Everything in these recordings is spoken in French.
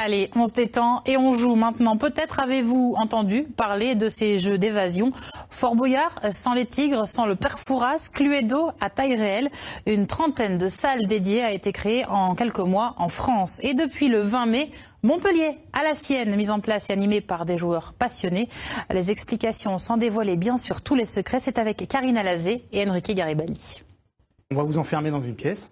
Allez, on se détend et on joue maintenant. Peut-être avez-vous entendu parler de ces jeux d'évasion. Fort Boyard, sans les tigres, sans le père Fouras, Cluedo à taille réelle. Une trentaine de salles dédiées a été créée en quelques mois en France. Et depuis le 20 mai, Montpellier, à la sienne, mise en place et animée par des joueurs passionnés. Les explications sans dévoiler bien sûr tous les secrets, c'est avec Karina Lazé et Enrique Garibaldi. On va vous enfermer dans une pièce.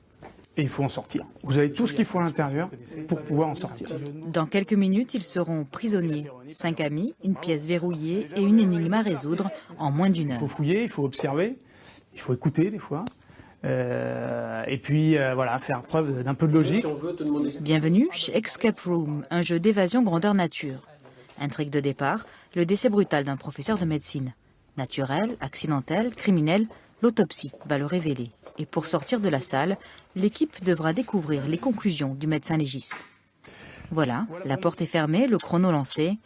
Et il faut en sortir. Vous avez tout ce qu'il faut à l'intérieur pour pouvoir en sortir. Dans quelques minutes, ils seront prisonniers. 5 amis, une pièce verrouillée et une énigme à résoudre en moins d'une heure. Il faut fouiller, il faut observer, il faut écouter des fois. Et puis voilà, faire preuve d'un peu de logique. Bienvenue chez Escape Room, un jeu d'évasion grandeur nature. Intrigue de départ, le décès brutal d'un professeur de médecine. Naturel, accidentel, criminel, l'autopsie va le révéler. Et pour sortir de la salle, l'équipe devra découvrir les conclusions du médecin légiste. Voilà, la porte est fermée, le chrono lancé.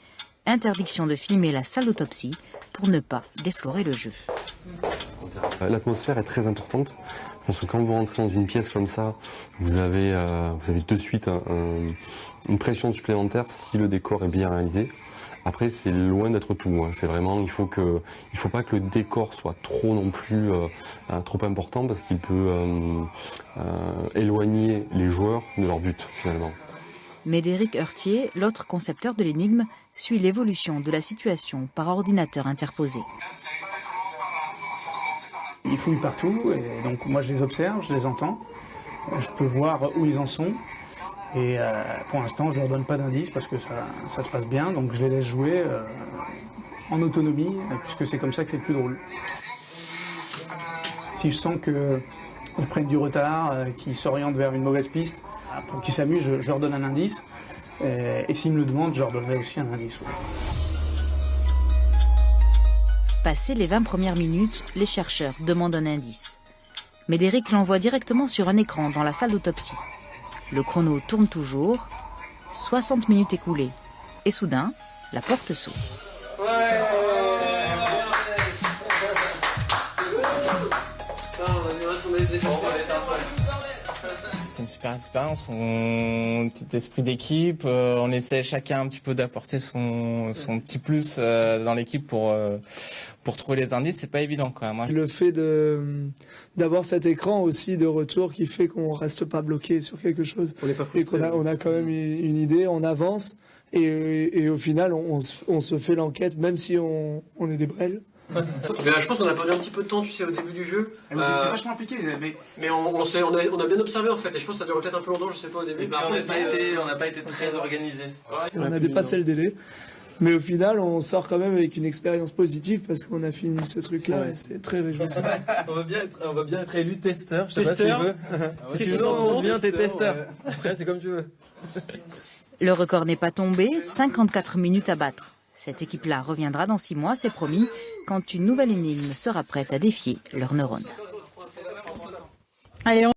Interdiction de filmer la salle d'autopsie pour ne pas déflorer le jeu. L'atmosphère est très importante. Parce que quand vous rentrez dans une pièce comme ça, vous avez de suite une pression supplémentaire si le décor est bien réalisé. Après, c'est loin d'être tout. C'est vraiment, il faut pas que le décor soit trop non plus trop important parce qu'il peut éloigner les joueurs de leur but finalement. Médéric Heurtier, l'autre concepteur de l'énigme, suit l'évolution de la situation par ordinateur interposé. Ils fouillent partout, et donc moi je les observe, je les entends, je peux voir où ils en sont. Et pour l'instant, je ne leur donne pas d'indice parce que ça se passe bien, donc je les laisse jouer en autonomie, puisque c'est comme ça que c'est le plus drôle. Si je sens qu'ils prennent du retard, qu'ils s'orientent vers une mauvaise piste, pour qu'ils s'amusent, je leur donne un indice. Et s'ils me le demandent, je leur donnerai aussi un indice. Ouais. Passées les 20 premières minutes, les chercheurs demandent un indice. Médéric l'envoie directement sur un écran dans la salle d'autopsie. Le chrono tourne toujours, 60 minutes écoulées. Et soudain, la porte s'ouvre. C'était une super expérience, un petit esprit d'équipe, on essaie chacun un petit peu d'apporter son petit plus dans l'équipe pour trouver les indices, c'est pas évident quand même. Le fait d'avoir cet écran aussi de retour qui fait qu'on reste pas bloqué sur quelque chose et qu'on a quand même une idée, on avance et au final on se fait l'enquête même si on est des brels. Je pense qu'on a perdu un petit peu de temps, tu sais, au début du jeu. Vous étiez vachement impliqués, mais on a bien observé en fait, et je pense que ça dure peut-être un peu longtemps, je sais pas au début. On n'a pas été très organisés. On a dépassé le délai, mais au final on sort quand même avec une expérience positive parce qu'on a fini ce truc-là et c'est très réjouissant. on va bien être élu testeur, je sais pas si tu veux. Si tu veux, on devient tes testeurs. Après, c'est comme tu veux. Le record n'est pas tombé, 54 minutes à battre. Cette équipe-là reviendra dans 6 mois, c'est promis, quand une nouvelle énigme sera prête à défier leurs neurones. Allez,